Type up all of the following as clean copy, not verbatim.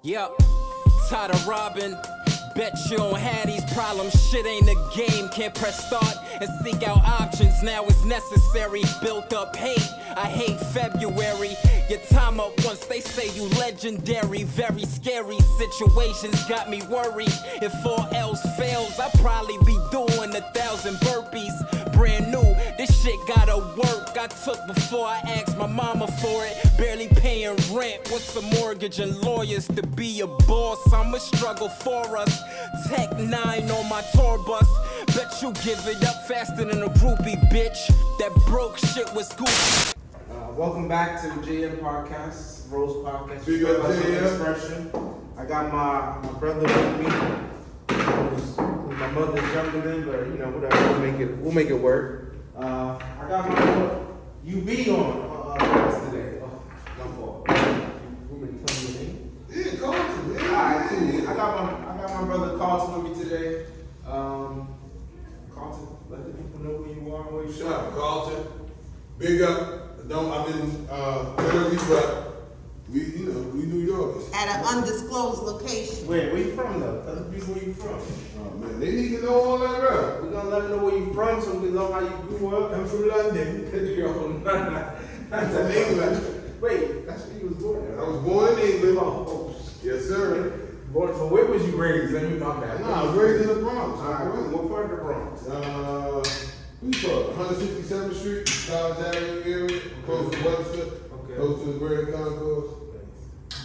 Yep, tired of robbing. Bet you don't have these problems, shit ain't a game. Can't press start and seek out options, now it's necessary. Built up hate, I hate February. Your time up once, they say you legendary. Very scary situations got me worried. If all else fails, I'll probably be doing 1,000 burpees. Brand new, this shit gotta work. I took before I asked my mama for it. Barely paying rent, what's a mortgage and lawyers to be a boss? I'ma struggle for us. Tech 9 on my tour bus. Bet you give it up faster than a groupie, bitch. That broke shit was cool. Welcome back to the JM Podcast, Rose Podcast. Big up JM. Expression. I got my brother with me, who's my mother's younger than, but you know, whatever. We'll make it work. I got my brother UB on today. Oh, my fault. You want me to tell me your name? Yeah, Carlton. Yeah. Alright, cool. I got my brother Carlton with me today. Carlton, let the people know who you are, where you Shout out Carlton. Big up. I've been Jersey, but we New Yorkers. At an undisclosed location. Where you from though? Tell the people where you from. Oh man, they need to know all that rap. We're gonna let them know where you from so we can know how you grew up. I'm from London. That's in England. Wait, that's where you was born at. I was born in England. Oh, Yes, sir. born. So where was you raised? Let me my bad. Nah, I was raised in the Bronx. Alright, what part of the Bronx? We from 167th Street, College Avenue area, close to Webster, Okay. close to the Grand Concourse.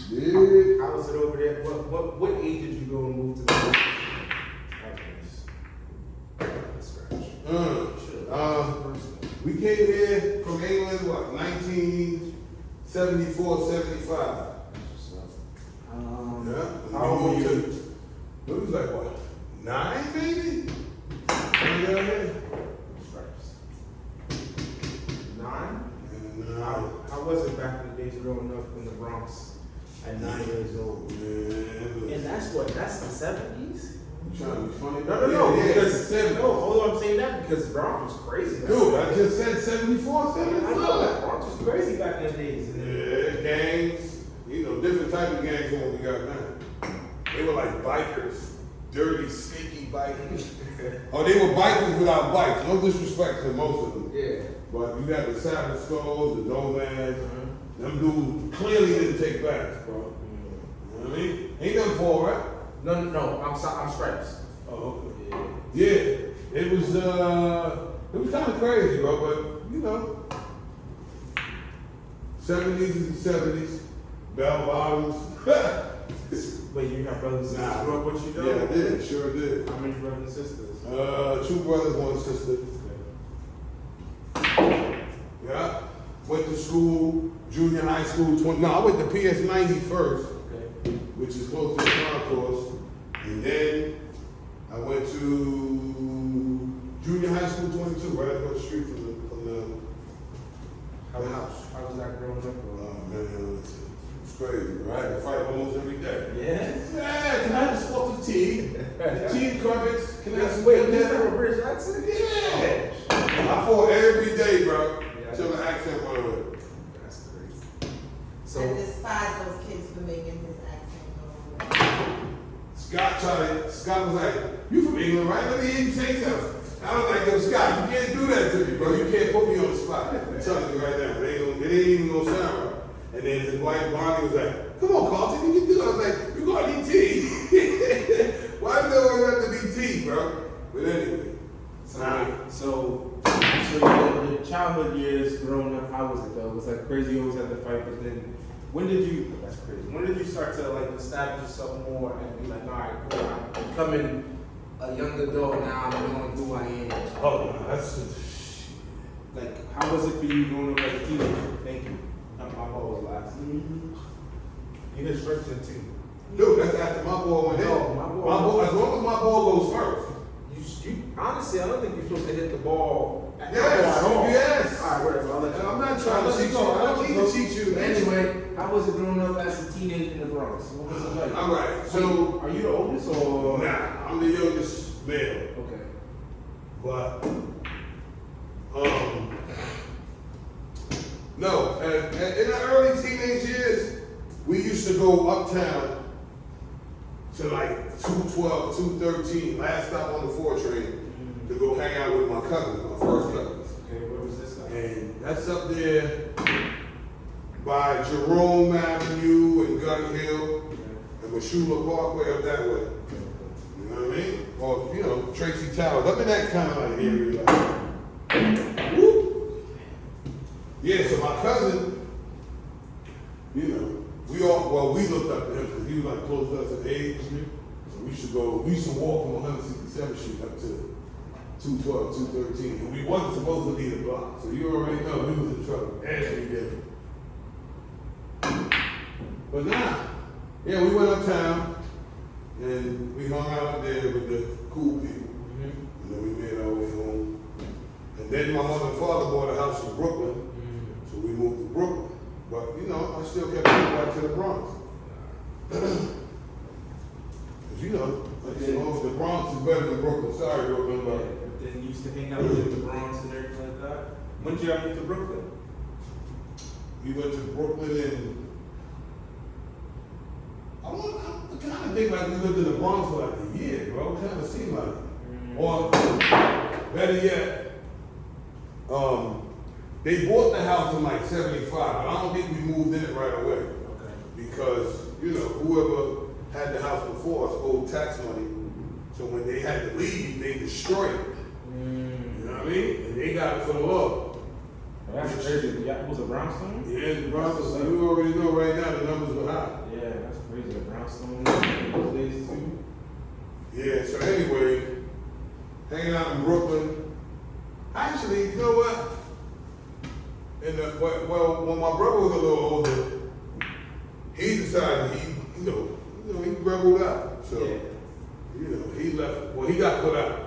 Yeah. How was it over there? What age did you go and move to the We came here from England, 1974, 75. Yeah. How old were you? It was like what, 9 maybe? Yeah. 9? And, How was it back in the days growing up in the Bronx at 9 years old? And that's the 70s? You trying to be funny? No, Yeah, because, seven. no, hold on, I'm saying that because Bronx was crazy. Dude, I just said 74, 75. I know that Bronx was crazy back in the days. Yeah, gangs, different type of gangs than what we got now. They were like bikers, dirty, sneaky bikers. Oh, they were bikers without bikes. No disrespect to most of them. Yeah. But you got the Savage Skulls, the Nomads. Them dudes clearly didn't take baths, bro. You know what I mean? Ain't nothing for, right? No, I'm Stripes. Oh, okay. Yeah, it was kind of crazy, bro. But 70s and 70s, bell bottoms. Wait, you got brothers and sisters grew up with you though? Yeah, I did. Sure did. How many brothers and sisters? 2 brothers, 1 sister. Yeah. Went to school, junior high school. I went to PS 90 first, Okay. which is close to the concourse, and then I went to junior high school 22, right across the street from the house. How was that growing up? Oh man, it's crazy, bro. I had to fight almost every day. Yeah. Yeah, can I have a smoke of tea? The tea and crumpets. Can I have some Wait, cake? you have a British accent? Yeah. I fought every day, bro, Yeah. till the accent went away. That's crazy. I So, despise those kids for making his accent go Scott was like, you from England, right? Let me hear you say something. I was like, yo, Scott, you can't do that to me, bro. You can't put me on the spot. I'm telling you right now, it ain't even gonna sound right. And then his wife, Bonnie, was like, come on, Carlton, you can do it. I was like, you gonna need tea. Why does it always have to be tea, bro? But anyway. so your childhood years growing up, how was it though? Was that crazy? You always had to fight, but then when did you start to like establish yourself more and be like, all right, cool, I'm becoming a young adult now, I'm knowing who I am? Oh, that's Like, how was it for you growing up as a teenager? Thank you. My ball was last. You hit straight to the team. dude, that's after my ball went in. No, my ball- As long as my ball goes first. You honestly, I don't think you're supposed to hit the ball at Yes, all. yes. All right, whatever. I'll let you. And I'm not trying to cheat you. I don't need to cheat you. But anyway, how was it growing up as a teenager in the Bronx? What was it like? All right, so Are you the oldest or? nah, I'm the youngest male, Okay. but no. In the early teenage years, we used to go uptown to like 212, 213, last stop on the 4 train to go hang out with my cousins, my first cousins. Okay, where was this at? And that's up there by Jerome Avenue and Gun Hill and Mashula Parkway up that way. You know what I mean? Or, you know, Tracy Towers, up in that kind of like area. Like, whoop. Yeah, so my cousin, you know, we looked up to him because he was like close to us in age. So we used to walk from 167th Street up to 212, 213. And we wasn't supposed to leave the block. So you already know we was in trouble. As we did. But nah, yeah, we went uptown and we hung out up there with the cool people. You know, we made our way home. And then my mother and father bought a house in Brooklyn. So we moved to Brooklyn. But, you know, I still kept going back to the Bronx. Because, you know, the Bronx is better than Brooklyn. Sorry, Brooklyn, but... Then you used to hang out in the Bronx and everything like that. When did you ever move to Brooklyn? We went to Brooklyn and... I kind of think like we lived in the Bronx for like a year, bro. It kind of seemed like it. Or, better yet, they bought the house in like 75. I don't think we moved in it right away. Okay. Because, you know, whoever had the house before us owed tax money. So when they had to leave, they destroyed it. You know what I mean? And they got it for the law. That's crazy. Yeah, was it brownstone? Yeah, the Bronx, so you already know right now the numbers were high. Yeah, that's crazy. The brownstone those days too. Yeah, so anyway, hanging out in Brooklyn. Actually, you know what? When my brother was a little older, he decided he rebelled out. So, you know, he left. Well, he got put out.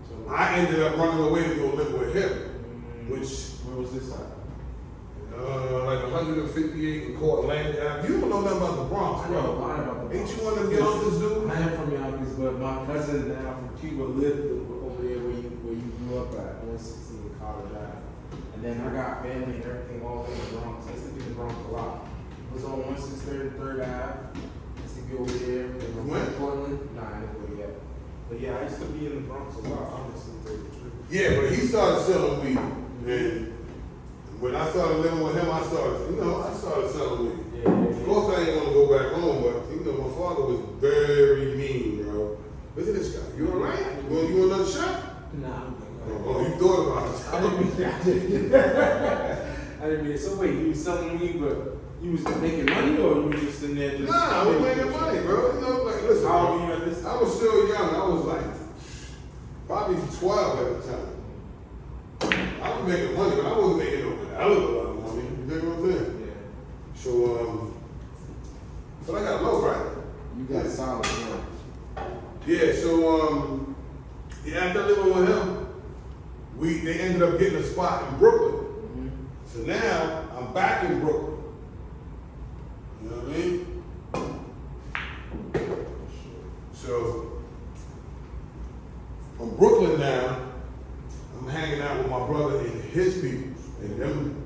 So I ended up running away to go live with him, which Where was this at? like 158 in Court Land. You don't know nothing about the Bronx, I know a bro. lot about the Ain't Bronx. you one of them youngsters, dude? I am from Yonkers, but my cousin now from Cuba lived over there where you grew up at, 116 College Ave. And then I got family and everything all in the Bronx. I used to be in the Bronx a lot. It was on 163rd, 3rd Ave. I used to be over there. When? Portland? Nah, I didn't go yet. But yeah, I used to be in the Bronx a lot, honestly, to tell you the truth. Yeah, but he started selling weed. And when I started living with him, I started selling weed. Yeah. Of course, I didn't want to go back home, but you know, my father was very mean, bro. Look at this guy. You all right? You want another shot? Nah, I'm Oh, you thought about it. I didn't mean. So wait, you was selling weed, but you was making money, or you was just in there just? Nah, I was making money, bro. You know, like, listen, How old bro, were you at this I time? was still young. I was like probably 12 at the time. I was making money, but I wasn't making no hell of a lot of money. You know what I'm saying? Yeah. So, but I got low, right? You got solid, yeah. Yeah, so, after living with him, they ended up getting a spot in Brooklyn. So now, I'm back in Brooklyn. You know what I mean? So, from Brooklyn now, I'm hanging out with my brother and his people. And them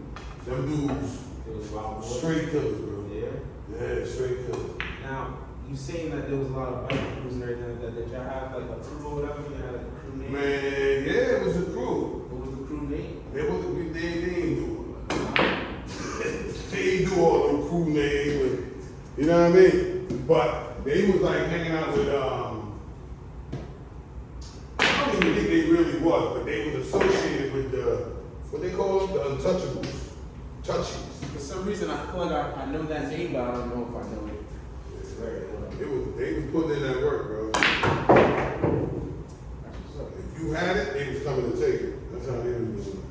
dudes, It was wild. straight killers, bro. Yeah. Yeah, straight killers. Now, you saying that there was a lot of bike crews and everything like that. Did y'all have like a crew or whatever? You had like a crew name? Man, yeah, it was a crew. What was the crew name? They ain't do all that. They ain't do all them crew names, and, you know what I mean? But they was like hanging out with, I don't even think they really was, but they was associated with what they call them, the untouchables, touchies. For some reason, I feel like I know that name, but I don't know if I know it. They was putting in that work, bro. That's what's up. If you had it, they was coming to take it. That's how they was doing it.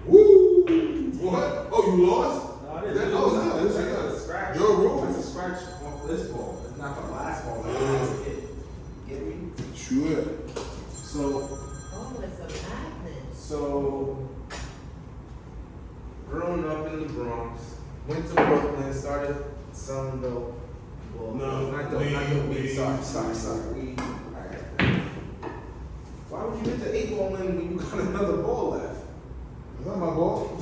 Woo! What? Oh, you lost? No, I didn't. That's That's a scratch. your rule. That's a scratch off this ball. It's not the last ball. That I hit. Get me? Sure. So, Oh, it's a magnet. so, growing up in the Bronx, went to Brooklyn, started selling dope. Well, No, not dope, not dope weed. Sorry. Weed. Alright. Why would you hit the 8 ball in when you got another ball left? Is that my ball?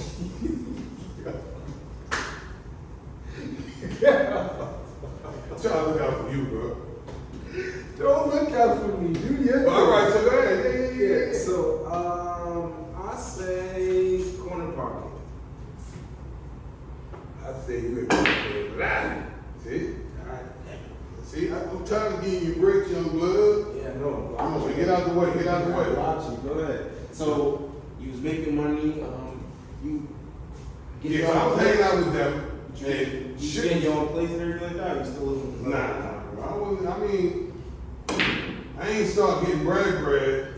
eating your bricks, young blood. Yeah, no. Come on, man, get out the way, get out the way. Watch you. Go ahead. So you was making money. You. Yeah, so I was hanging out with them. And You get your own place and everything like that. You still living? Nah, bro. I mean, I ain't start getting bread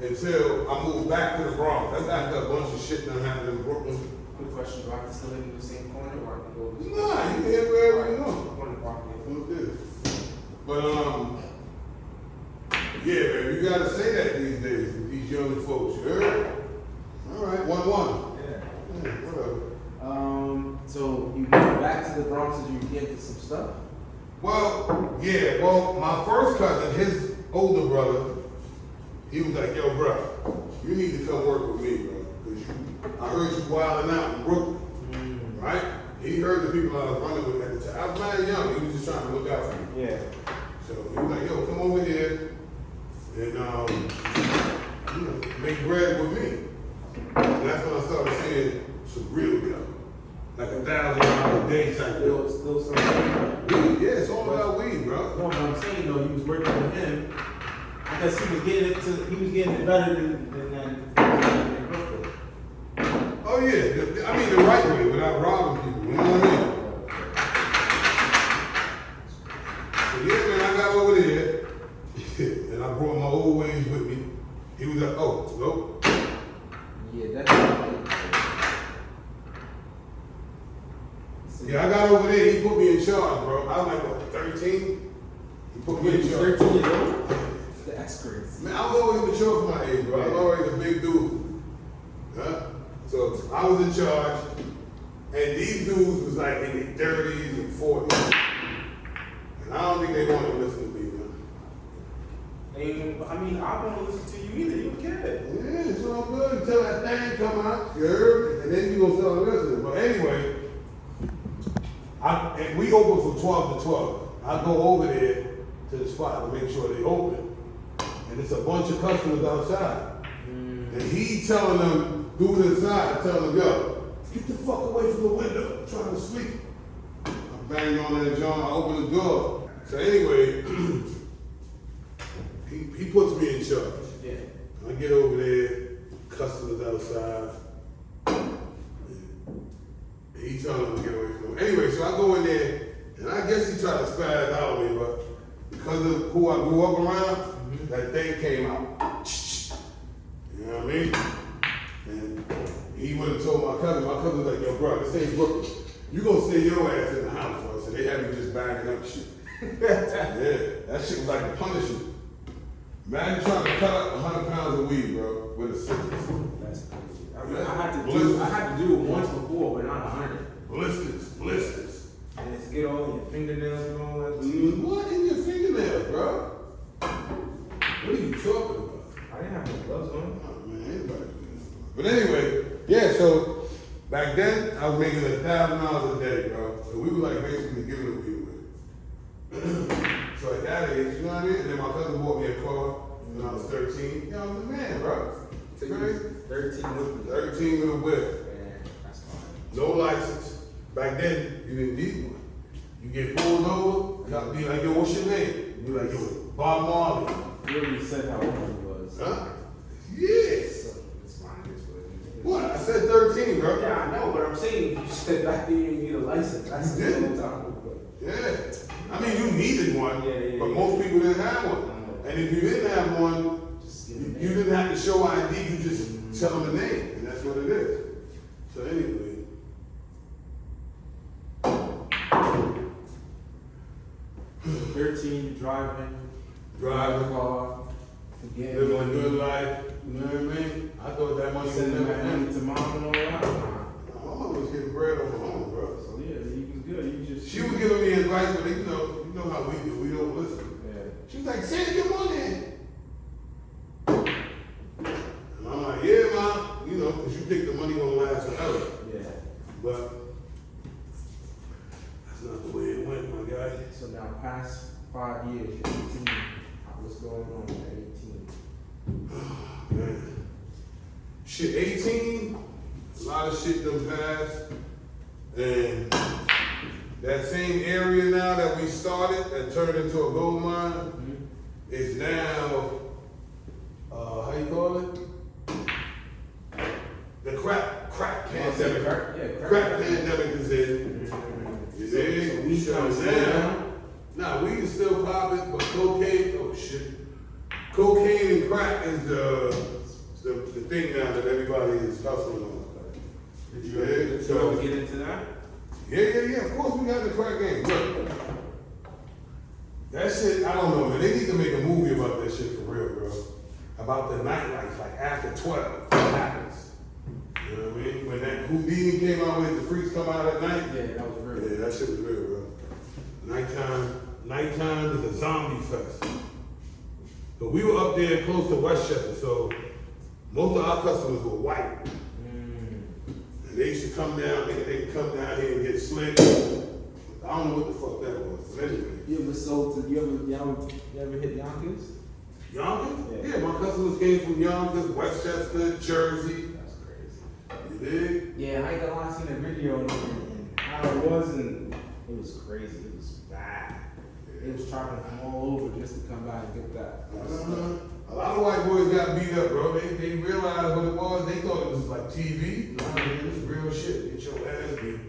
until I moved back to the Bronx. That's after a bunch of shit done happened in Brooklyn. Quick question: do I can still live in the same corner, or I can go? To Nah, you can hit wherever you want. Corner property. What's this? But yeah, man, you gotta say that these days with these young folks. You heard? All right, 1-1. Yeah. Whatever. So you went back to the Bronx and you get into some stuff? Well, yeah, my first cousin, his older brother, he was like, yo, bro, you need to come work with me, bro. Because I heard you wilding out in Brooklyn, right? He heard the people I was running with at the time. I was mad young, he was just trying to look out for me. Yeah. So he was like, yo, come over here and, make bread with me. And that's when I started seeing some real stuff. Like $1,000 a day type deal. Still some Weed, yeah, it's all about weed, bro. No, but I'm saying though, you was working with him because he was getting it better than in Brooklyn. Oh yeah, I mean the right way without robbing people, you know what I mean? So yeah, man, I got over there and I brought my old ways with me. He was like, oh, nope. Yeah, that's Yeah, I got over there, he put me in charge, bro. I was like, what, 13? He put me in charge. 13 years old? That's crazy. Man, I was always mature for my age, bro. I was always a big dude. Huh? So I was in charge, and these dudes was like in their 30s and 40s. And I don't think they want to listen to me, man. I mean, I don't listen to you either. You a kid. Yeah, it's all good until that thing come out, you heard? And then you gonna start listening. But anyway, and we open from 12 to 12. I go over there to the spot to make sure they open. And it's a bunch of customers outside. And he telling them, dude inside, telling them, yo, get the fuck away from the window. I'm trying to sleep. I bang on that joint, I open the door. So anyway, he puts me in charge. Yeah. I get over there, customers outside. He telling them to get away from him. Anyway, so I go in there, and I guess he tried to spaz out on me, but because of who I grew up around, that thing came out. You know what I mean? And he went and told my cousin. My cousin was like, yo, bro, this ain't Brooklyn. You gonna stay your ass in the house, bro. So they had me just bagging up shit. Yeah, that shit was like a punishment. Imagine trying to cut up 100 pounds of weed, bro, with a scissors. That's crazy. I had to do it once before, but not 100. Blisters. And it's get all in your fingernails and all that. What in your fingernails, bro? What are you talking about? I didn't have no gloves on. Oh, man, anybody can. But anyway, yeah, so back then, I was making $1,000 a day, bro. So we were like basically giving it weed away. So at that age, you know what I mean? And then my cousin bought me a car when I was 13. Yeah, I was a man, bro. So you was 13 with me. 13 with a whip. Man, that's fine. No license. Back then, you didn't need one. You get pulled over, you gotta be like, yo, what's your name? You like, yo, Bob Marley. You already said how old you was. Huh? Yes. So it's fine. It's what it is. What? I said 13, bro. Yeah, I know, but I'm saying you said back then you didn't need a license. That's You a didn't. long time ago. Yeah. I mean, you needed one, Yeah, but most people didn't have one. And if you didn't have one, Just give me you didn't have to show ID, you just tell them the name, and that's what it is. So anyway. 13, driving a car, forgetting Living a money, good life, you know what I mean? I thought that money would sending never that money end. to mom and all that. My mama was getting bread on her own, bro. So yeah, he was good. He was just She was giving me advice, but you know how we do, we don't listen. Yeah. She was like, send your money. And I'm like, yeah, ma, you know, because you think the money gonna last forever. Yeah. But that's not the way it went, my guy. So now past 5 years, you're 18. What's going on at 18? Man. Shit, 18, a lot of shit done passed. And that same area now that we started, that turned into a gold mine, Mm-hmm. is now, how you call it? The crack pandemic. Crack pandemic is in. You dig? So weed So comes now, down. nah, weed is still popping, but cocaine, oh shit. Cocaine and crack is the thing now that everybody is hustling on. Did you Yeah, ever so- get into that? Yeah, of course we got the crack game. Look, that shit, I don't know, man. They need to make a movie about that shit for real, bro. About the nightlife, like after 12, what happens? You know what I mean? When that Houdini came out with the freaks come out at night. Yeah, that was real. Yeah, that shit was real, bro. Nighttime is a zombie fest. But we were up there close to Westchester, so most of our customers were white. And they used to come down, they could come down here and get slick. I don't know what the fuck that was, but anyway. You ever sold to, you ever hit Yonkers? Yonkers? Yeah. Yeah, my customers came from Yonkers, Westchester, Jersey. That's crazy. You dig? Yeah, I ain't gonna lie, I seen a video and how it was, and it was crazy. It was bad. It was traveling from all over just to come by and get that. A lot of white boys got beat up, bro. They realized what it was. They thought it was like TV. No, man, it was real shit. Get your ass beat.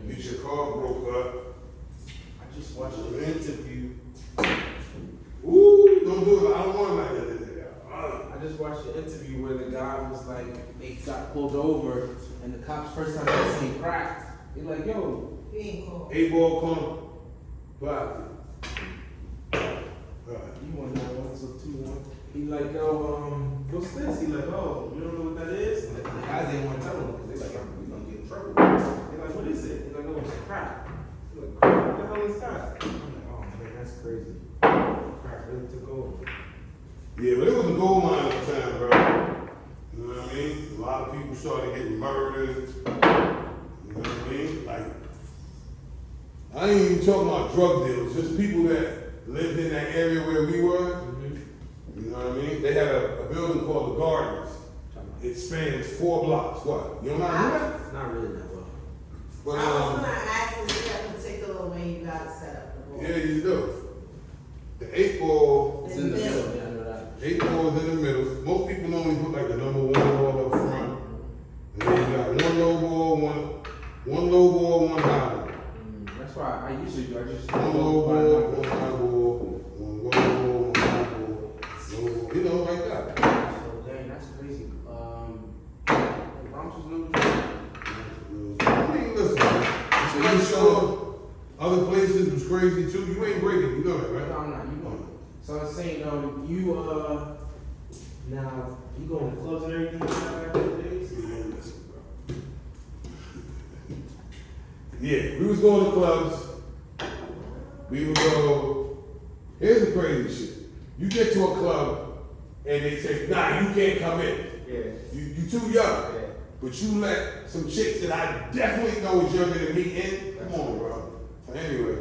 Get your car broke up. I just watched an interview. Ooh, don't do it. I don't want it like that. I just watched an interview where the guy was like, they got pulled over, and the cops first time they seen crack, they like, yo, He ain't cool. 8-ball corner. Black. you want that one, so 2-1. He like, yo, what's this? He like, oh, you don't know what that is? And the guys didn't want to tell him because they like, we gonna get in trouble. They like, what is it? They like, oh, it's crack. He like, crack? What the hell is that? I'm like, oh man, that's crazy. Crack really took over. Yeah, but it was a gold mine at the time, bro. You know what I mean? A lot of people started getting murdered. You know what I mean? Like, I ain't even talking about drug dealers, just people that lived in that area where we were. You know what I mean? They had a building called the Gardens. It spans 4 blocks. What? You don't know how to do that? Not really that well. But, I was gonna ask you that particular way you got it set up. the yeah, ball. you do. The 8-ball, It's in the middle, yeah, I know that. 8-ball is in the middle. Most people normally put like the number 1 ball up front. And then you got one low ball, one low ball, one high ball. That's why I usually do. I just One low ball, one high ball, one low ball, one high ball. So, you know, like that. So dang, that's crazy. Bronx was new. I mean, listen, man. So I'm you sure other places was crazy too. You ain't breaking, you know that, No, right? I'm not. You going? So I was saying, you now you going to clubs and everything back in the days? Man, listen, bro. Yeah, we was going to clubs. We would go, here's the crazy shit. You get to a club and they say, nah, you can't come in. Yeah. You too young. Yeah. But you let some chicks that I definitely know is younger than me in. Come on, bro. So anyway,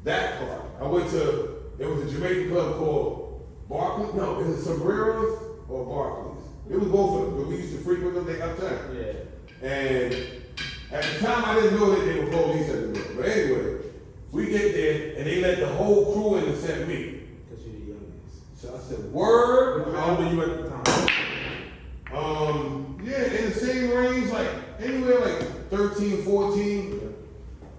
that part. I went to, there was a Jamaican club called Barclays. No, is it Sombreros or Barclays? It was both of them, but we used to frequent them, they uptown. Yeah. And at the time, I didn't know that they were police at the door. But anyway, we get there, and they let the whole crew in except me. Because you're the youngest. So I said, word? How old were you at the time? Yeah, in the same range, like, anywhere like 13, 14.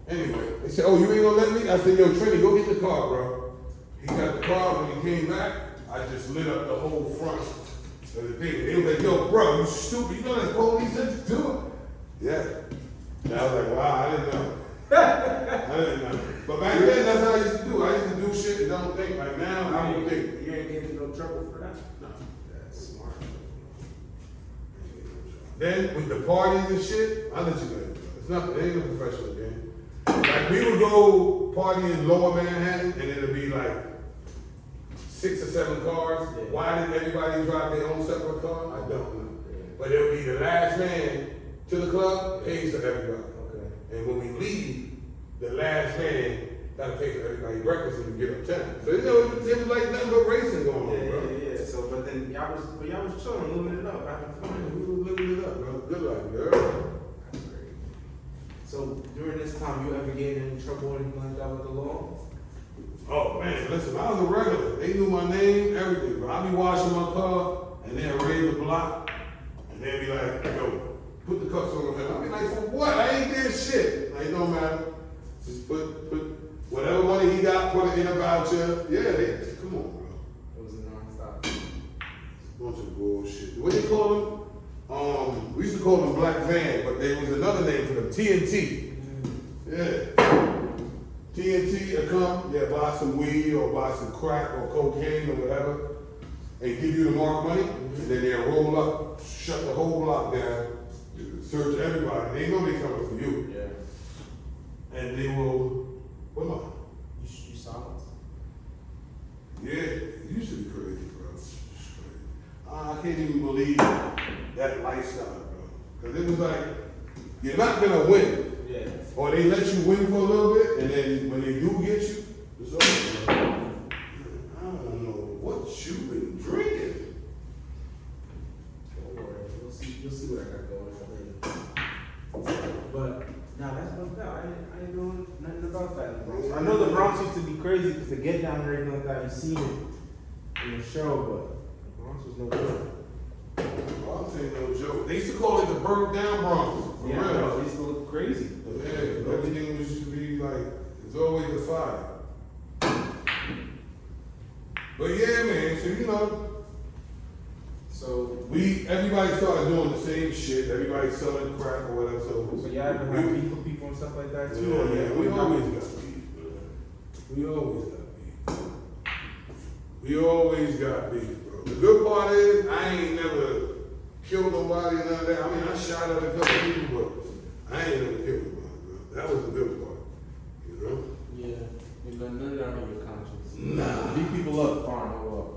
Anyway, they said, oh, you ain't gonna let me? I said, yo, Trini, go get the car, bro. He got the car. When he came back, I just lit up the whole front of the thing. They was like, yo, bro, you stupid. You know that's police that do it? Yeah. And I was like, wow, I didn't know. I didn't know. But back then, that's how I used to do. I used to do shit and don't think. Like now, I don't think. You ain't getting into no trouble for that? No. That's smart. Then with the parties and shit, I'll let you guys know. It's nothing. It ain't no professional game. Like we would go party in Lower Manhattan, and it'd be like 6 or 7 cars. Yeah. Why did everybody drive their own separate car? I don't know. But it would be the last man to the club pays for everybody. Okay. And when we leave, the last man gotta pay for everybody breakfast when we get uptown. So you know, it was like nothing but racing going on, bro. Yeah. So, but then y'all was chilling, living it up, having fun. We were living it up, bro. Good life, girl. That's great. So during this time, you ever get in any trouble or anything like that with the law? Oh man, listen, I was a regular. They knew my name, everything, bro. I be washing my car and they'll raid the block and they'll be like, yo, put the cuffs on him. I be like, for what? I ain't did shit. Like, no matter. Just put whatever money he got, put it in a voucher. Yeah, come on, bro. It was a non-stop. Bunch of bullshit. What do you call them? We used to call them Black Van, but there was another name for them, TNT. Yeah. TNT will come, yeah, buy some weed or buy some crack or cocaine or whatever, and give you the mark money, and then they'll roll up, shut the whole block down, search everybody. They know they coming for you. Yeah. And they will, what am I? You saw it? Yeah, it used to be crazy, bro. It's crazy. I can't even believe that lifestyle, bro. Because it was like, you're not going to win. Yeah. Or they let you win for a little bit, and then when they do get you, it's over. I don't know what you've been drinking. Don't worry, you'll see what I got going on later. But, nah, that's fucked up. I ain't doing nothing about that in the Bronx. I know the Bronx used to be crazy because the get down and everything like that, you seen it in the show, but the Bronx was no good. I'll tell you no joke. They used to call it the burnt down Bronx. For Yeah, real. no, it used to look crazy. Yeah, everything used to be like, it's always a fire. But yeah, man, so you know, So everybody started doing the same shit. Everybody selling crack or whatever. y'all ever have beef with people and stuff like that too? Or Yeah, we yeah, always got beef, man. We always got beef. We always got beef, bro. The good part is, I ain't never killed nobody and none of that. I mean, I shot at a couple people, but I ain't never killed nobody, bro. That was the good part, you know? Yeah, none of that on your conscience. Nah. Beat people up, fine, oh well.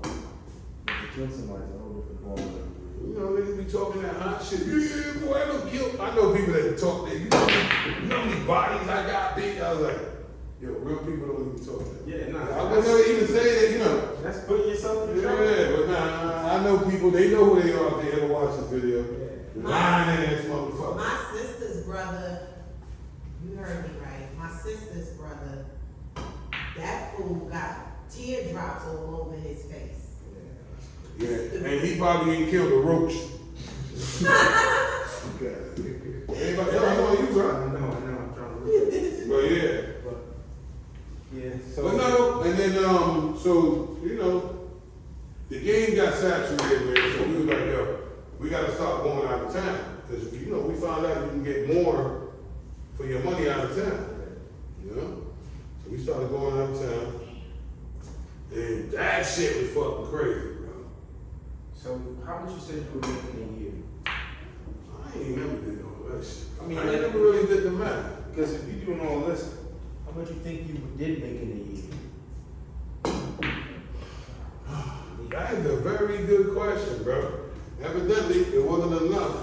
But to kill somebody's a whole different ball. You know, niggas be talking that hot shit. Yeah, boy, I don't kill. I know people that talk that. You know how many bodies I got beat? I was like, yo, real people don't even talk that. Yeah, nah. I would never even say that, you know. That's putting yourself in trouble. Yeah, but nah, I know people, they know who they are if they ever watch this video. Yeah. Lying ass motherfucker. My sister's brother, you heard me right, my sister's brother, that fool got teardrops all over his face. Yeah, and he probably ain't killed a roach. Okay. Everybody else on you, I right? know, I'm trying to look at it. But yeah. But, yeah, so. But no, and then, so, you know, the game got saturated, man, so we was like, yo, we gotta start going out of town. Because, you know, we found out you can get more for your money out of town. You know? So we started going out of town. And that shit was fucking crazy, bro. So, how much you say you were making a year? I ain't never did all that shit. I mean, I like- never really did the math. Because if you're doing all this, how much you think you did make in a year? That is a very good question, bro. Evidently, it wasn't enough.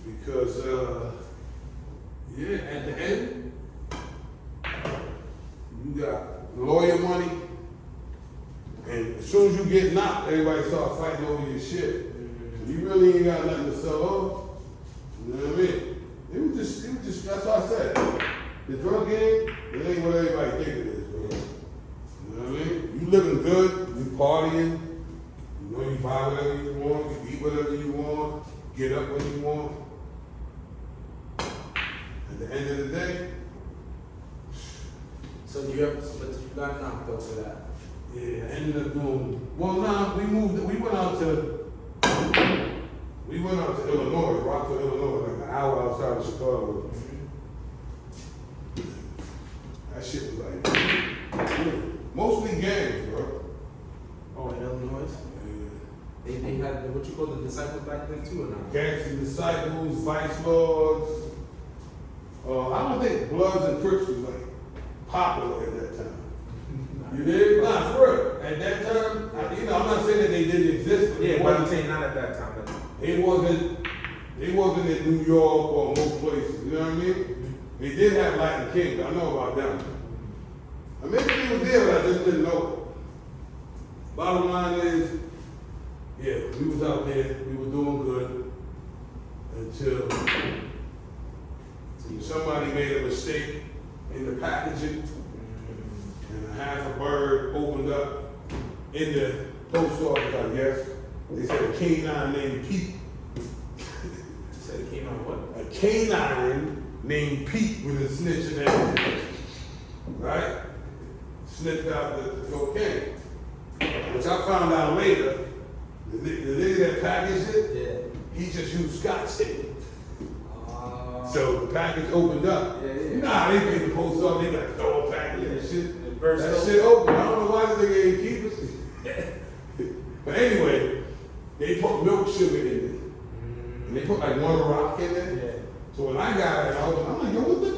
Because, yeah, at the end, you got lawyer money, and as soon as you get knocked, everybody start fighting over your shit. So you really ain't got nothing to sell off. You know what I mean? It was just, that's what I said. The drug game, it ain't what everybody think it is, bro. You know what I mean? You living good, you partying, you know, you buy whatever you want, you eat whatever you want, get up when you want. At the end of the day, So you got knocked over that. yeah, I ended up doing, well, nah, we went out to Illinois, Rockford, Illinois, like an hour outside of Chicago. That shit was like, mostly gangs, bro. Oh, in Illinois? Yeah. They had what you call the disciples back then too, or not? Gangs and Disciples, Vice Lords. I don't think Bloods and Crips was like popular at that time. You did? Nah, for real. At that time, I'm not saying that they didn't exist. But Yeah, but I'm saying not at that time. it wasn't in New York or most places. You know what I mean? They did have Latin Kings. I know about them. I mean, they was there, but I just didn't know. Bottom line is, yeah, we was out there. We were doing good until Somebody made a mistake in the packaging, and a half a bird opened up in the post office, I guess. They said a canine named Pete. Said it came out what? A canine named Pete with a snitch and everything. Right? Sniffed out the cocaine. Which I found out later, the nigga that packaged it, he just used Scotch tape. So the package opened up. You know how they make the post office, they like throw a package and shit. That shit open. I don't know why the nigga ain't keep it. But anyway, they put milk sugar in it. And they put like one rock in it. So when I got it, I'm like, yo, what the?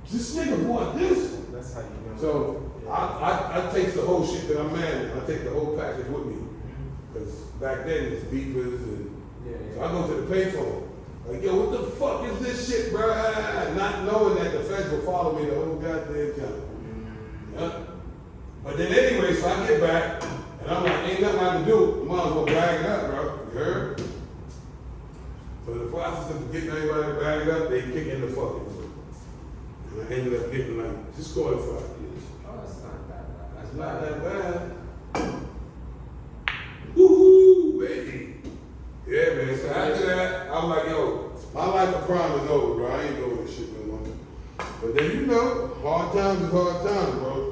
This nigga bought this. That's how you know. So I take the whole shit that I'm mad at. I take the whole package with me. Because back then it's beepers and so I go to the payphone. Like, yo, what the fuck is this shit, bro? Not knowing that the feds will follow me the whole goddamn time. Yeah. But then anyway, so I get back and I'm like, ain't nothing I can do. Might as well bag it up, bro. You heard? So in the process of getting everybody to bag it up, they kick in the fucking door. And I ended up getting like, just call it 5 years. Oh, that's not that bad. It's not that bad. Woohoo, baby. Yeah, man. So after that, I'm like, yo, my life of crime is over, bro. I ain't doing this shit no more. But then you know, hard times is hard times, bro.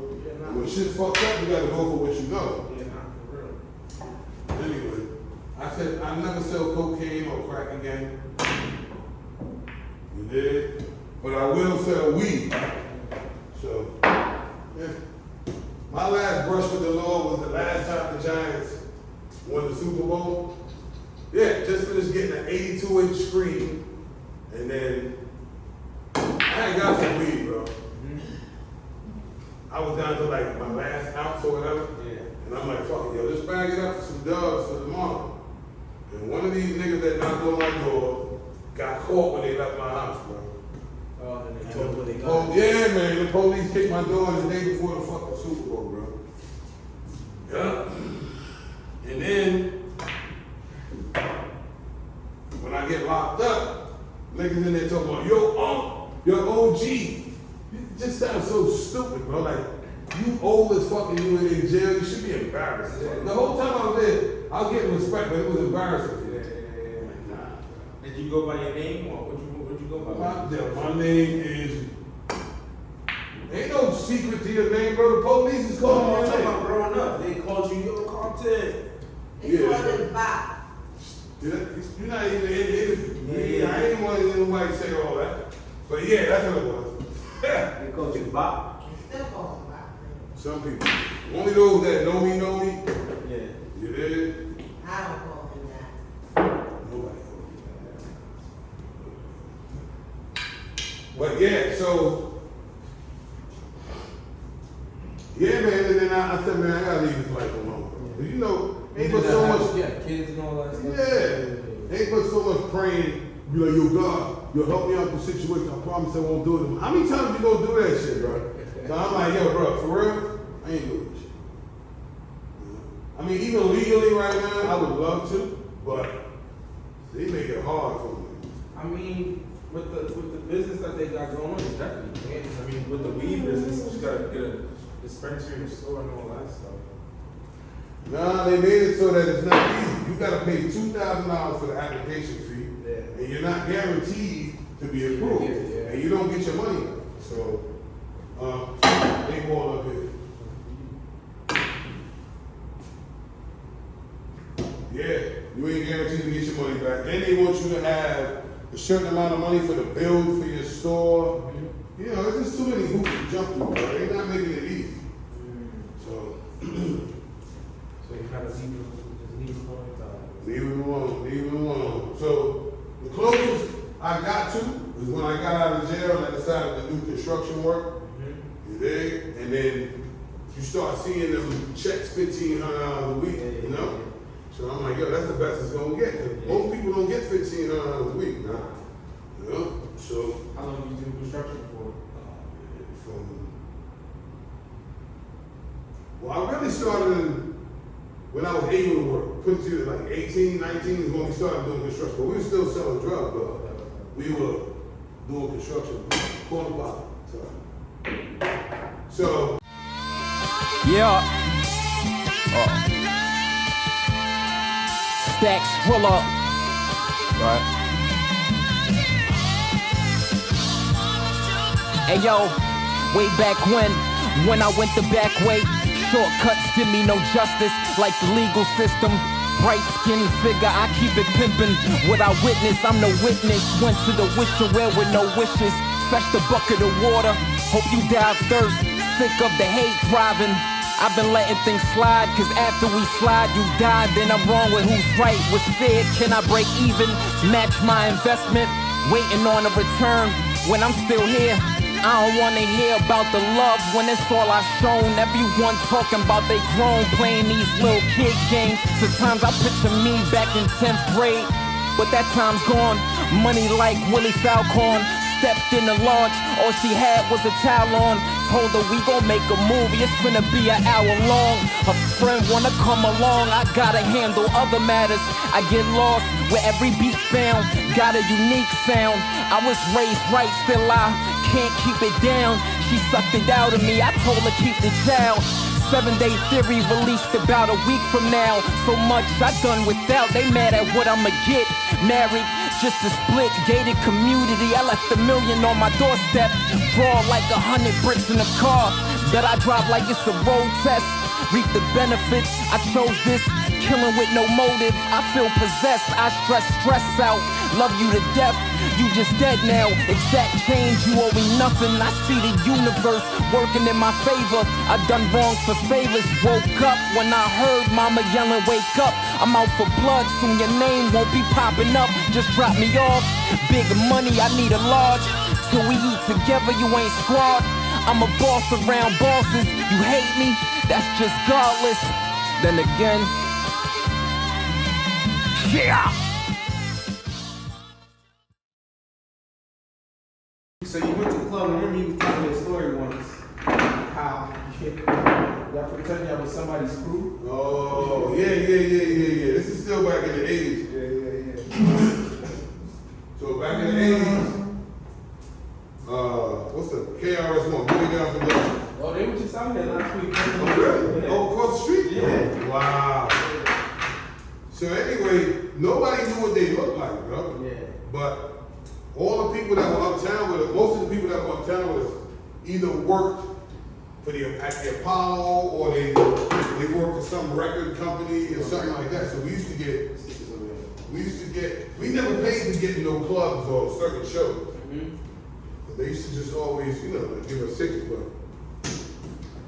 When shit fucked up, you gotta go for what you know. Yeah, not for real. Anyway, I said I never sell cocaine or crack again. You did? But I will sell weed. So, yeah. My last brush with the law was the last time the Giants won the Super Bowl. Yeah, just finished getting an 82-inch screen. And then I ain't got some weed, bro. I was down to like my last ounce or whatever. Yeah. And I'm like, fuck it, yo, just bag it up for some doves for tomorrow. And one of these niggas that knocked on my door got caught when they left my house, bro. Oh, and they And told where they the got it. yeah, man, the police kicked my door the day before the fucking Super Bowl, bro. Yeah. And then, when I get locked up, niggas in there talking about, yo, OG. It just sounds so stupid, bro. Like, you old as fucking you in jail, you should be embarrassed. The whole time I was there, I was getting respect, but it was embarrassing. Did you go by your name or what'd you go by? My name is. Ain't no secret to your name, bro. The police is calling I'm your talking name. about growing up. They called you, yo, Carlton. They called it Bob. You're not even in it. I ain't want nobody to say all that. But yeah, that's what it was. They called you Bob. They still call him Bob. Some people. Only those that know me know me. Yeah. You did? I don't call him that. Nobody knows me. But yeah, so. Yeah, man, and then I said, man, I gotta leave this life alone. But you know, ain't but so much. Yeah, kids and all that stuff. Yeah. Ain't but so much praying. Be like, yo, God, you'll help me out the situation. I promise I won't do it. How many times you gonna do that shit, bro? So I'm like, yo, bro, for real, I ain't doing this shit. I mean, even legally right now, I would love to, but they make it hard for me. I mean, with the business that they got going on, it's definitely can. I mean, with the weed business, you gotta get a dispensary in the store and all that stuff. Nah, they made it so that it's not easy. You gotta pay $2,000 for the application fee, and you're not guaranteed to be approved, and you don't get your money back. So, they ball up here. Yeah, you ain't guaranteed to get your money back. Then they want you to have a certain amount of money for the bill for your store. You know, there's just too many hoops to jump through, bro. They're not making it easy. So, So you gotta leave it alone. leave it alone. So, the closest I got to was when I got out of jail and I decided to do construction work. You dig? And then you start seeing them checks $1,500 a week, you know? So I'm like, yo, that's the best it's gonna get. 'Cause most people don't get $1,500 a week now. You know? So How long did you do construction for? Well, I really started when I was able to work. Put you like 18, 19 is when we started doing construction. But we were still selling drugs, though. We were doing construction, corner block. So Yeah. Stacks pull up. Right. Hey yo, way back when I went the back way, shortcuts did me no justice, like the legal system. Bright skin figure, I keep it pimpin'. What I witness, I'm the witness. Went to the wishing well with no wishes. Fetched a bucket of water, hope you die of thirst. Sick of the hate thriving. I've been letting things slide, cause after we slide, you die. Then I'm wrong with who's right. Was fair, can I break even? Match my investment, waiting on a return. When I'm still here, I don't wanna hear about the love when it's all I've shown. Everyone talking about they grown, playing these little kid games. Sometimes I picture me back in 10th grade, but that time's gone. Money like Willie Falcon. Stepped in the lodge, all she had was a towel on. Told her we gon' make a movie, it's finna be an hour long. Her friend wanna come along, I gotta handle other matters. I get lost where every beat found, got a unique sound. I was raised right, still I can't keep it down. She sucked it out of me, I told her keep the child. 7-Day Theory released about a week from now. So much I done without, they mad at what I'ma get. Married, just a split, gated community. I left $1 million on my doorstep. Raw like 100 bricks in a car. Bet I drive like it's a road test. Reap the benefits, I chose this. Killing with no motive, I feel possessed. I stress out. Love you to death, you just dead now. Exact change, you owe me nothing. I see the universe working in my favor. I done wrong for favors. Woke up when I heard mama yelling, wake up. I'm out for blood, soon your name won't be popping up. Just drop me off, big money, I need a large. Till we eat together, you ain't squad. I'm a boss around bosses, you hate me, that's just godless. Then again, yeah. So you went to the club, and remember you was telling me a story once. How y'all pretending y'all was somebody's crew? oh yeah. This is still back in the 80s. Yeah. So back in the 80s, what's the KRS-One? Boogie Down Productions. Oh, they were just out there last week. Oh, really? Yeah. Oh, across the street? Yeah. Wow. So anyway, nobody knew what they looked like, bro. Yeah. But all the people that were uptown with us, most of the people that were uptown with us, either worked for at the Apollo or they worked for some record company or something like that. So we never paid to get in no clubs or certain shows. Mm-hmm. They used to just always, like, give us tickets, but.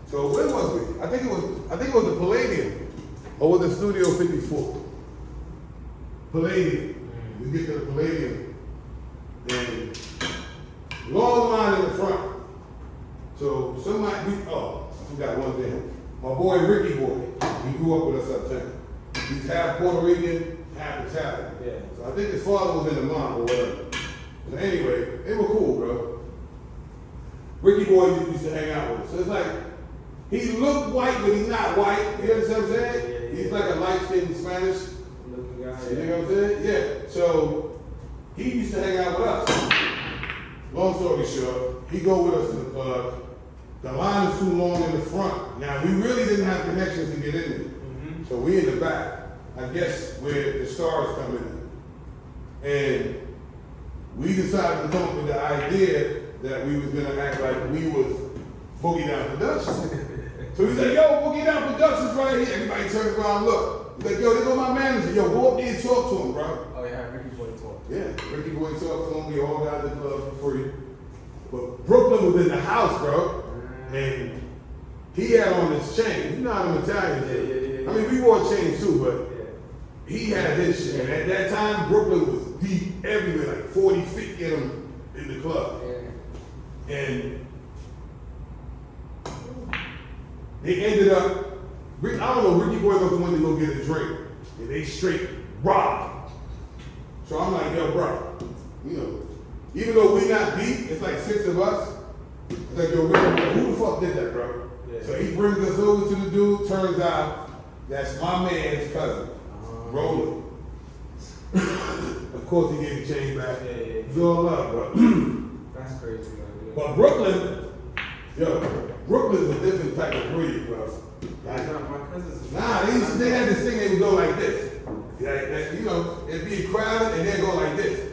So where was we? I think it was the Palladium, or was it Studio 54? Palladium. We get to the Palladium, and long line in the front. So somebody, I forgot one thing. My boy Ricky Boy, he grew up with us uptown. He's half Puerto Rican, half Italian. Yeah. So I think his father was in the mob or whatever. So anyway, they were cool, bro. Ricky Boy used to hang out with us. So it's like, he looked white, but he's not white. You understand what I'm saying? Yeah. He's like a light-skinned Spanish. Looking guy. You know what I'm saying? Yeah. So he used to hang out with us. Long story short, he go with us to the club. The line is too long in the front. Now we really didn't have connections to get in there. Mm-hmm. So we in the back. I guess where the stars come in. And we decided to come up with the idea that we was gonna act like we was Boogie Down Productions. So he's like, yo, Boogie Down Productions right here. Everybody turns around and look. He's like, yo, there go my manager. Yo, go up there and talk to him, bro. Oh yeah, Ricky Boy talk. Yeah, Ricky Boy talked to him. We all got in the club for free. But Brooklyn was in the house, bro. And he had on this chain. You know how them Italians do. Yeah. I mean, we wore chains too, but he had his shit. And at that time, Brooklyn was deep everywhere, like 40, 50 of them in the club. Yeah. And they ended up, I don't know, Ricky Boy was the one to go get a drink. And they straight robbed. So I'm like, yo, bro, even though we not deep, it's like 6 of us. It's like, yo, who the fuck did that, bro? Yeah. So he brings us over to the dude. Turns out that's my man's cousin, Roland. Of course, he gave the chain back. Yeah. It's all love, bro. That's crazy, man. But Brooklyn's a different type of breed, bro. Like, My cousins. they had this thing they would go like this. It'd be crowded and they'd go like this.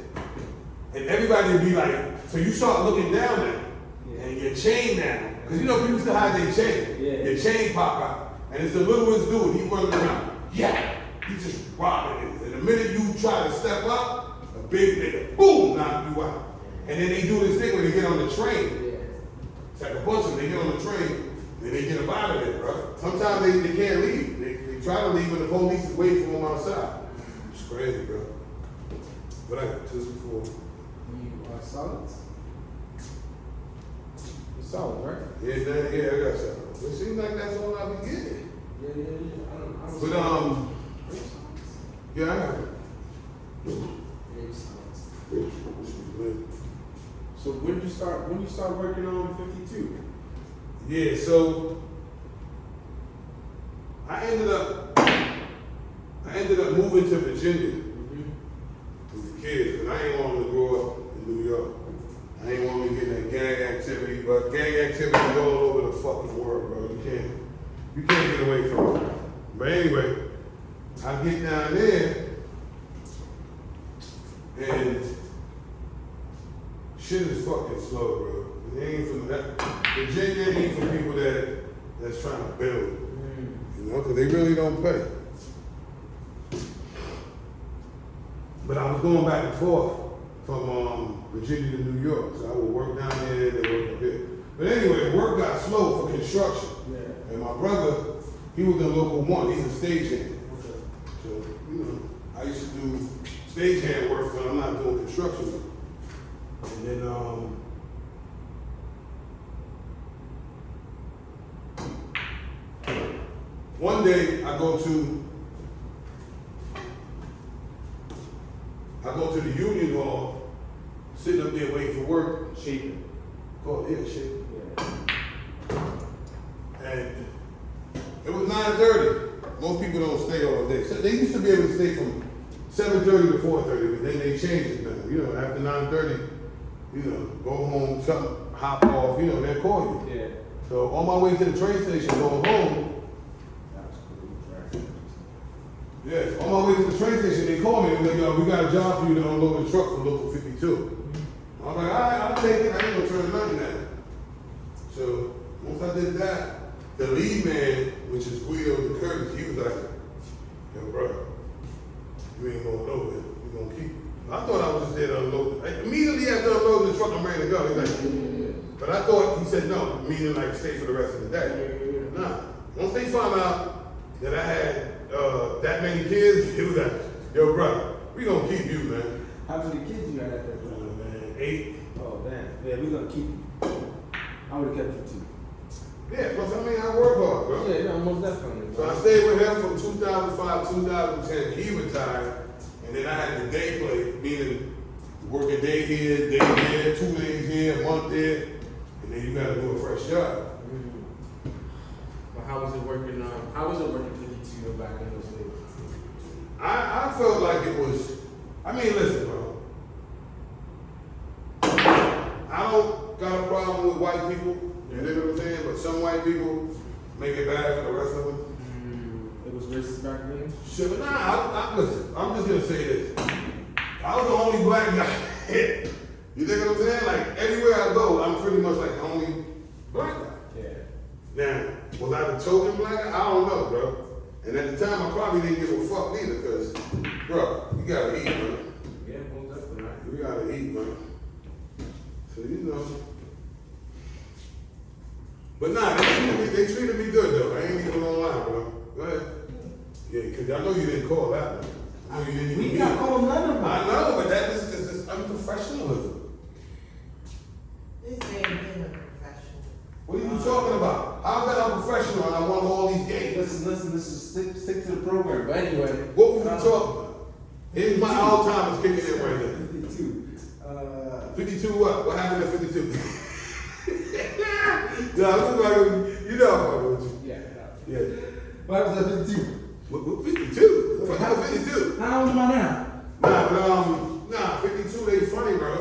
And everybody would be like, so you start looking down now. And your chain now. Because people used to hide their chain. Yeah. Your chain pop out. And it's the littlest dude, he running around. Yeah. He just robbing it. And the minute you try to step up, a big nigga, boom, knock you out. And then they do this thing when they get on the train. Yeah. It's like a bunch of them, they get on the train, then they get up out of there, bro. Sometimes they can't leave. They try to leave when the police is waiting for them outside. It's crazy, bro. But I got 2 before. You are solids? You're solid, right? Yeah, I got something. It seems like that's all I be getting. Yeah. I don't But yeah, I got it. Yeah, you're solids. So when did you start working on 52? Yeah, so I ended up moving to Virginia with the kids, and I ain't want them to grow up in New York. I ain't want them to get that gang activity, but gang activity is all over the fucking world, bro. You can't get away from it. But anyway, I get down there, and shit is fucking slow, bro. It ain't for that. Virginia ain't for people that's trying to build, because they really don't pay. But I was going back and forth from Virginia to New York, so I would work down there, they work up here. But anyway, work got slow for construction. Yeah. And my brother, he was in local 1. He's a stagehand. So, I used to do stagehand work when I'm not doing construction work. And then, one day I go to the Union Hall, sitting up there waiting for work. Shaping. Shaping. Yeah. And it was 9:30. Most people don't stay all day. So they used to be able to stay from 7:30 to 4:30, but then they changed it now. After 9:30, go home, something, hop off, they'll call you. Yeah. So on my way to the train station going home, That was cool. Right. yeah, on my way to the train station, they called me and they were like, we got a job for you to unload the truck for local 52. I was like, all right, I'll take it. I ain't gonna turn nothing down. So once I did that, the lead man, which is Guido the Curtis, he was like, yo, bro, you ain't going nowhere. You gonna keep. I thought I was just there to unload. Immediately after unloading the truck, I'm ready to go. He's like, but I thought he said no, meaning like stay for the rest of the day. Nah. Once they found out that I had that many kids, it was like, yo, bro, we gonna keep you, man. How many kids you had at that time? Man, 8. Oh, damn. Yeah, we gonna keep you. I would have kept you too. Yeah, plus I work hard, bro. Yeah, no, most definitely. So I stayed with him from 2005, 2010. He retired, and then I had the day play, meaning work a day here, day there, 2 days here, a month there, and then you gotta do a fresh job. But how was it working? How was it working 52 back in those days? I felt like it was. Listen, bro. I don't got a problem with white people. You know what I'm saying? But some white people make it bad for the rest of them. It was racist back then? Shit, but nah, listen, I'm just gonna say this. I was the only black guy here. You think what I'm saying? Like, everywhere I go, I'm pretty much like the only black guy. Yeah. Now, was I the token black guy? I don't know, bro. And at the time, I probably didn't give a fuck neither, because, bro, you gotta eat, bro. Yeah, most definitely. Right. You gotta eat, bro. So, But nah, they treated me good, though. I ain't even gonna lie, bro. Go ahead. Yeah, because I know you didn't call that one. I know you didn't even We got called none of them. I know, but that is unprofessionalism. This man being a professional. What are you talking about? How's that unprofessional and I won all these games? Listen, stick to the program. But anyway. What was you talking about? Here's my Alzheimer's kicking in right now. 52. 52 what? What happened at 52? No, I'm just like, I'm fucking with you. Yeah. Yeah. What was that 52? What 52? What happened 52? How old am I now? Nah, 52, they funny, bro.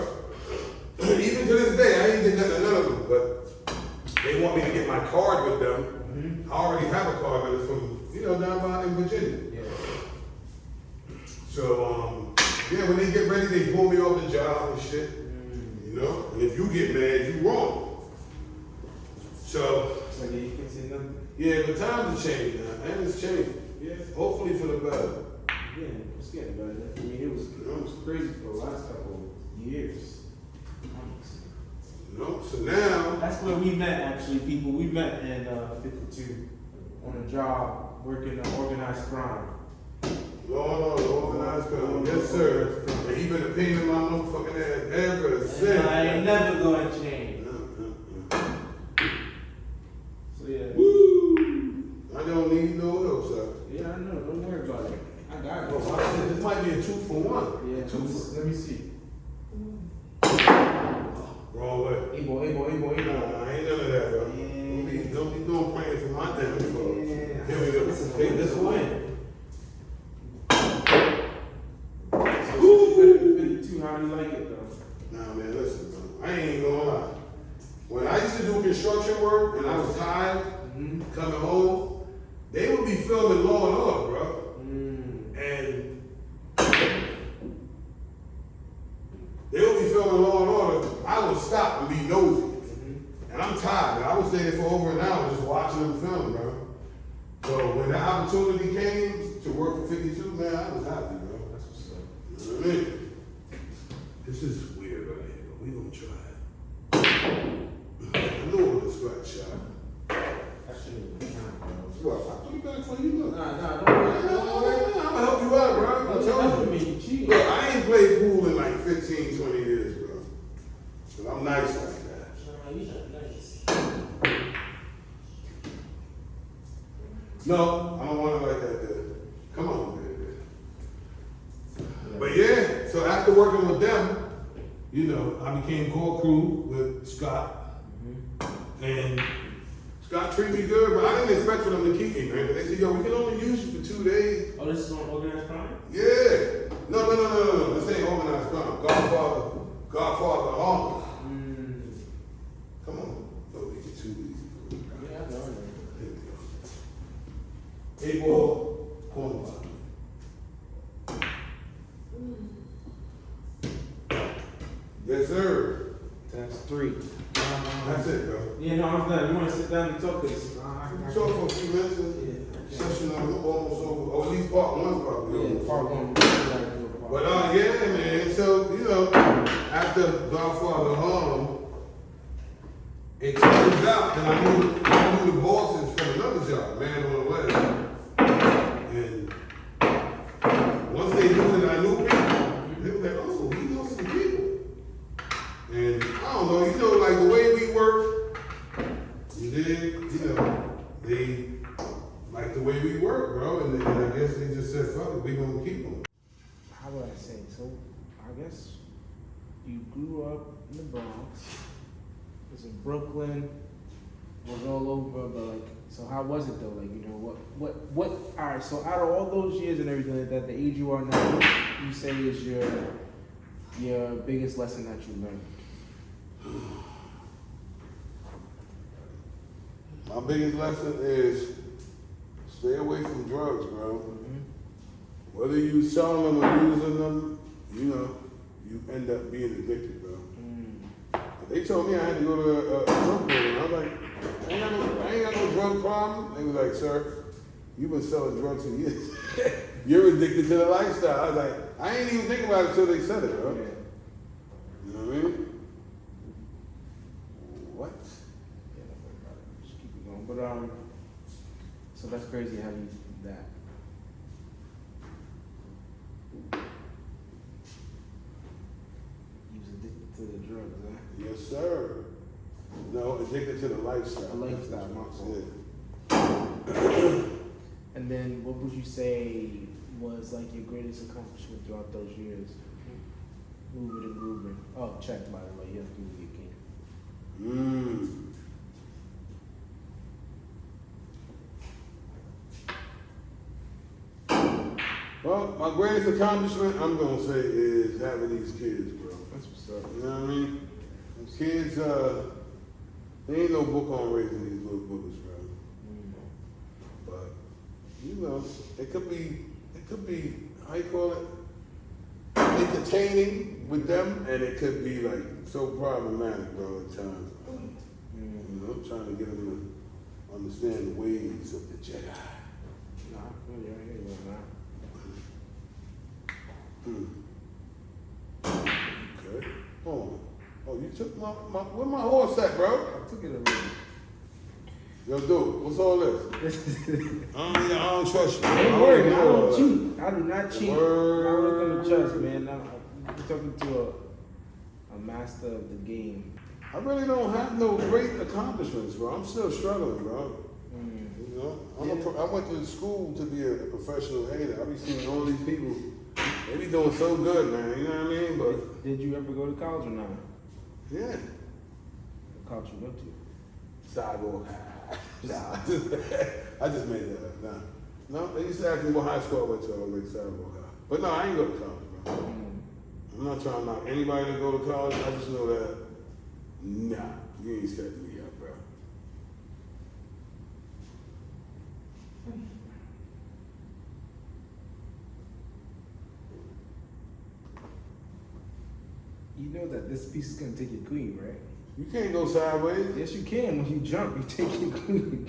Even to this day, off the job and shit. You know? And if you get mad, you wrong. So, So yeah, you can say nothing. yeah, but times have changed now, and it's changing. Yeah. Hopefully for the better. Yeah, it's getting better. I mean, it was crazy for the last couple of years. Honestly. You know? So now, That's where we met, actually, people. We met in 52 on a job working on organized crime. Lord, organized crime. Yes, sir. And he been a pain in my motherfucking ass ever since. I ain't never gonna change. So yeah. Woo! I don't need no help, sir. Yeah, I know. Don't worry about it. I got it. Oh, I said this might be a 2 for 1. Yeah, let me see. Wrong way. Able. Nah, I ain't none of that, bro. Yeah. Don't be doing praying for my damn bro. Yeah. Here we go. Take this one. Woo! 52, how do you like it though? Nah, man, listen, bro. I ain't even gonna lie. When I used to do construction work and I was tired, coming home, they would be filming Law and Order, bro. And they would be filming Law and Order. I would stop and be nosy. And I'm tired. I was there for over an hour just watching them film, bro. So when the opportunity came to work for 52, man, I was happy, bro. That's what's up. You know what I mean? This is weird right here, but we gonna try it. I know it was a scratch shot. That shouldn't be time, bro. Well, I put it back for you, look. Nah, don't worry. Don't worry. I'm gonna help you out, bro. I'm Don't telling you. me, you cheating. Look, I ain't played pool in like 15, 20 years, bro. But I'm nice like that. Nah, you not nice. No, I don't want it like that, dude. Come on, baby. But yeah, so after working with them, you know, I became core crew with Scott. And Scott treated me good, but I didn't expect for them to keep me, man. They said, yo, we can only use you for 2 days. Oh, this is on organized crime? Yeah. No. This ain't organized crime. Godfather Harlem. Come on. No, we get 2 weeks. Yeah, I know. Here we go. 8 ball, corner block. Yes, sir. That's 3. That's it, bro. Yeah, no, I'm done. You want to sit down and talk this? We talk for a few minutes. Yeah. Session almost over, or at least part 1's probably over. Yeah, part 1. We gotta do a part. But yeah, man. So you know, after Godfather Harlem, it turns out that I knew the bosses from another job, man on the left. And once they knew that I knew people, they were like, oh, he knows some people. And I don't know, you know, like the way we work, they like the way we work, bro. And I guess they just said, fuck it, we gonna keep them. How would I say? So, I guess you grew up in the Bronx. Was in Brooklyn. Was all over, but like, so how was it though? Like, you know, what? All right. So, out of all those years and everything like that, the age you are now, what you say is your biggest lesson that you learned? My biggest lesson is stay away from drugs, bro. Whether you selling them or using them, you know, you end up being addicted, bro. They told me I had to go to a drug dealer. I was like, I ain't got no drug problem. They was like, sir, you've been selling drugs for years. You're addicted to the lifestyle. I was like, I ain't even think about it until they said it, bro. You know what I mean? What? Yeah, don't worry about it. Just keep it going. But so that's crazy how you do that. You was addicted to the drugs, huh? Yes, sir. No, addicted to the lifestyle. The lifestyle, my fault. Yeah. And then what would you say was like your greatest accomplishment throughout those years? Moving and grooving. Oh, check, by the way. You have to move your king. Well, my greatest accomplishment, I'm gonna say, is having these kids, bro. That's what's up. You know what I mean? These kids, there ain't no book on raising these little boogers, bro. But, you know, it could be, how you call it? entertaining with them, and it could be like so problematic, bro, at times. You know, trying to get them to understand the ways of the Jedi. Nah, I feel you. I hear you, man. Okay. Oh, you took my where my horse at, bro? I took it already. Yo, dude, what's all this? I don't trust you. Don't worry, man. I don't cheat. I do not cheat. Word. I'm not looking to chess, man. I'm talking to a master of the game. I really don't have no great accomplishments, bro. I'm still struggling, bro. You know, I went to school to be a professional hater. I be seeing all these people. They be doing so good, man. You know what I mean? But Did you ever go to college or not? yeah, What college you went to? sidewalk. Nah, I just made that up. Nah. No, they used to ask me what high school I went to. I was like sidewalk. But no, I ain't go to college, bro. I'm not trying to knock anybody to go to college. I just know that, nah, you ain't setting me up, bro. You know that this piece is gonna take your queen, right? You can't go sideways. Yes, you can. When you jump, you take your queen.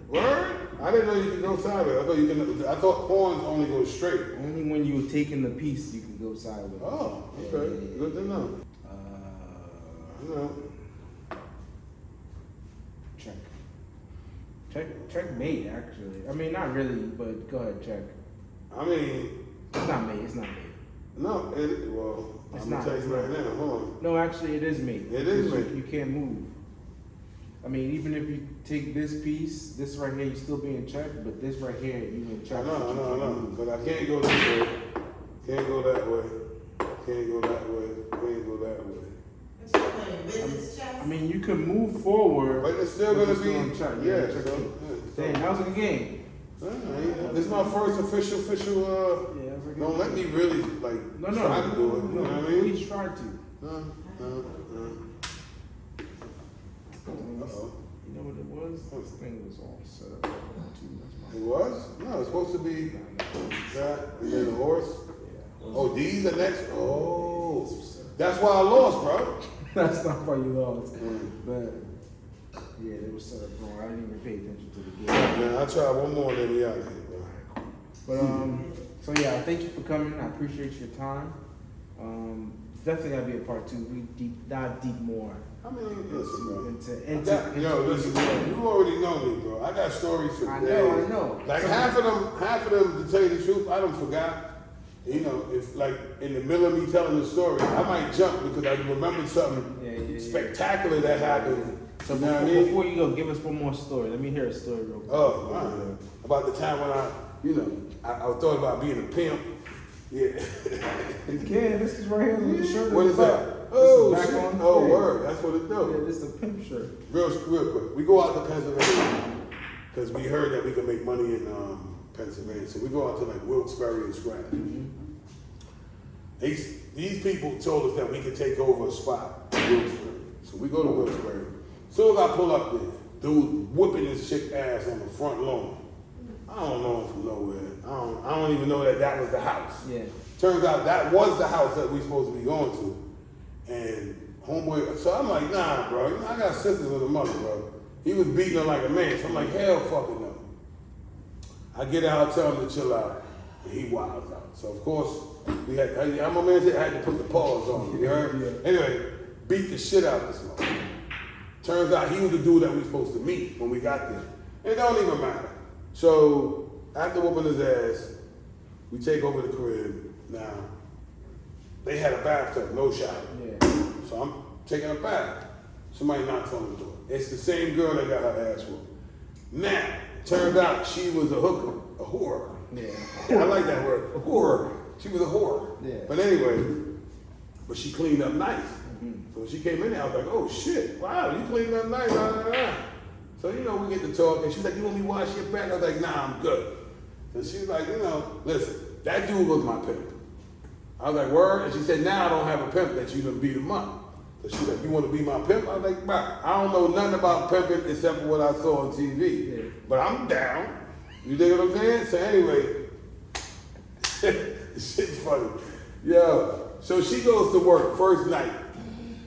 Word? I didn't know you could go sideways. I thought pawns only go straight. Only when you were taking the piece, you can go sideways. Oh, okay. Yeah. Good to know. You know. Checkmate, actually. I mean, not really, but go ahead, check. I mean, It's not mate. It's not mate. no, well, It's I'm not, gonna tell it's you right not. now. Hold on. No, actually, it is mate. It is Because mate. You can't move. I mean, even if you take this piece, this right here, you still be in check, but this right here, you in check. I but you know. can't move. But I can't go this way. Can't go that way. Can't go that way. Can't go that way. What you playing, business chess? I mean, you can move forward. But it's still but gonna you're be, in check. yeah. check. So, Dang, that was a good game. this is my first official. Yeah, that was a good Don't game. let me really like No, try to do it. You know what I mean? Please try to. Uh-oh. You know what it was? This thing was all set up. It was? No, it's supposed to be that and then the horse. Yeah. Oh, these are next. Oh, that's why I lost, bro. That's not why you lost. Mm. But yeah, they were set up wrong. I didn't even pay attention to the game. Man, I tried one more and then we out of here, bro. But so yeah, thank you for coming. I appreciate your time. Definitely gotta be a part 2. We dive deep more I mean, listen, bro. into Listen, bro. You already know me, bro. I got stories for I days. know. Like half of them, to tell you the truth, I don't forgot. You know, if like in the middle of me telling the story, I might jump because I remembered something spectacular that happened. So You know what I mean? before you go, give us one more story. Let me hear a story real quick. Oh, all right. About the time when I thought about being a pimp. Yeah. You can. This is right here with the shirt. What is that? Oh, shit. Oh, word. That's what it Yeah, do. this is a pimp shirt. Real quick. We go out to Pennsylvania because we heard that we could make money in Pennsylvania. So we go out to like Wilkes-Barre and Scranton. These people told us that we could take over a spot in Wilkes-Barre. So we go to Wilkes-Barre. Soon as I pull up there, dude whipping his chick ass on the front lawn. I don't know him from nowhere. I don't even know that was the house. Yeah. Turns out that was the house that we supposed to be going to. And homeboy, so I'm like, nah, bro. You know, I got sisters with a mother, bro. He was beating her like a man. So I'm like, hell fucking no. I get out, tell him to chill out, and he wilds out. So of course, we had, how my man said, I had to put the pause on. You heard? Yeah. Anyway, beat the shit out of this mother. Turns out he was the dude that we were supposed to meet when we got there. It don't even matter. So after whooping his ass, we take over the crib. Now, they had a bathtub, no shower. Yeah. So I'm taking a bath. Somebody knocks on the door. It's the same girl that got her ass whooped. Now, turned out she was a hooker, a whore. Yeah. I like that word, a whore. She was a whore. Yeah. But anyway, but she cleaned up nice. So when she came in there, I was like, oh shit, wow, you cleaned up nice. So, you know, we get to talk, and she's like, you want me to wash your back? I was like, nah, I'm good. So she's like, you know, listen, that dude was my pimp. I was like, word? And she said, now I don't have a pimp that you done beat him up. So she's like, you want to be my pimp? I was like, bah, I don't know nothing about pimping except for what I saw on TV. Yeah. But I'm down. You dig what I'm saying? So anyway, shit's funny. Yo, so she goes to work first night.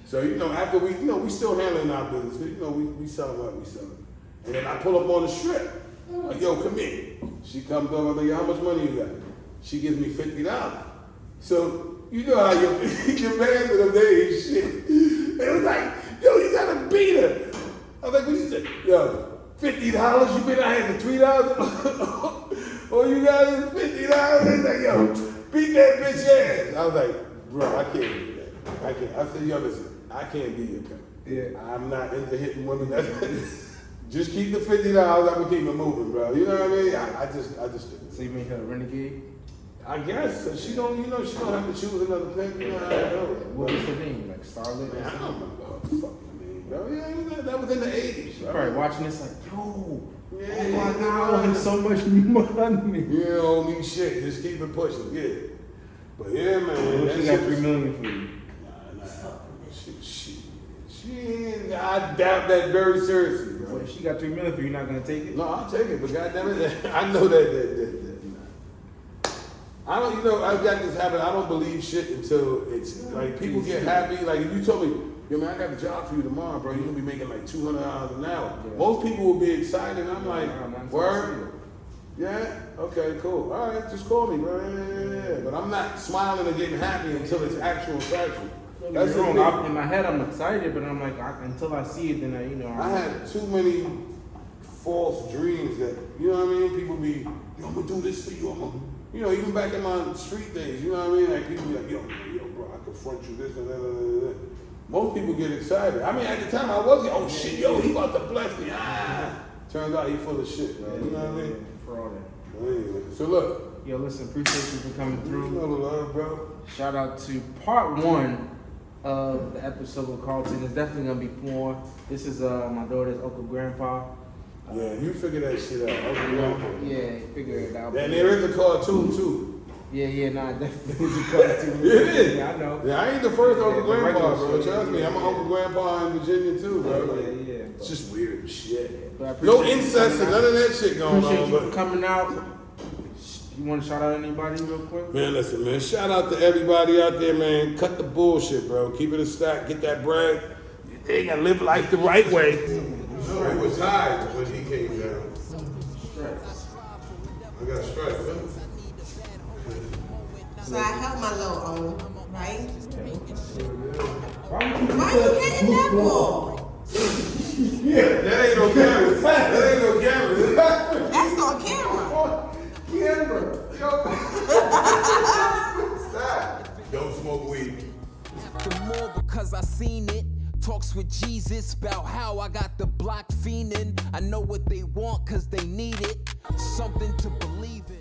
So, after we still handling our business. We selling what we selling. And then I pull up on the strip. Like, yo, come here. She comes over, I'm like, how much money you got? She gives me $50. So, you know how your man to them days, shit. It was like, yo, you gotta beat her. I was like, what you say? Yo, $50, you been out here for $3? Or you got it $50? He's like, yo, beat that bitch ass. I was like, bro, I can't do that. I can't. I said, yo, listen, I can't be your pimp. Yeah. I'm not into hitting women. Just keep the $50, I'm gonna keep it moving, bro. You know what I mean? I just So you make her a renegade? I guess. So she don't have to choose another pimp, you know how it goes. What was her name? Like Starlet? Man, I don't remember her fucking name, bro. Yeah, that was in the 80s, bro. Probably watching this like, yo, Yeah, oh my God, I owe him so much money. You don't owe me shit. Just keep it pushing. Yeah. But yeah, man. What she got $3 million for you? Nah. I doubt that very seriously, bro. So if she got $3 million for you, you're not gonna take it? No, I'll take it, but goddamn it, I know that. I don't, I got this habit. I don't believe shit until it's like people get happy. Like if you told me, yo man, I got a job for you tomorrow, bro. You're gonna be making like $200 an hour. Yeah. Most people will be excited. I'm like, word? Yeah? Okay, cool. All right, just call me, bro. Yeah. But I'm not smiling and getting happy until it's actual factual. That's wrong. In my head, I'm excited, but I'm like, until I see it, then I had too many false dreams that, you know what I mean? People be, yo, I'm gonna do this for you. Even back in my street days, you know what I mean? Like people be like, yo, bro, I could front you this and that. Most people get excited. I mean, at the time I was, oh shit, yo, he about to bless me. Turns out he full of shit, bro. You know what I mean? Fraud. Anyway, so look. Yo, listen, appreciate you for coming through. You know the love, bro. Shout out to part 1 of the episode with Carlton. There's definitely gonna be more. This is my daughter's Uncle Grandpa. Yeah, you figure that shit out. Uncle Grandpa. Yeah, figure it out. And there is a cartoon too. Yeah, definitely is a cartoon. It is. Yeah, I know. Yeah, I ain't the first Uncle Grandpa, bro. Trust me, I'm an Uncle Grandpa in Virginia too, bro. Yeah. It's just weird shit. No incest and none of that shit going on. Appreciate you for coming out. You want to shout out anybody real quick? Man, listen, man. Shout out to everybody out there, man. Cut the bullshit, bro. Keep it a stack. Get that bread. You gotta live life the right way. No, he was high when he came down. I got stripes, man. So I held my little own, right? Why you hitting that ball? Yeah, that ain't no camera. That ain't no camera. That's on camera. Stop. Don't smoke weed. The more because I seen it. Talks with Jesus about how I got the block fiending. I know what they want cause they need it. Something to believe in.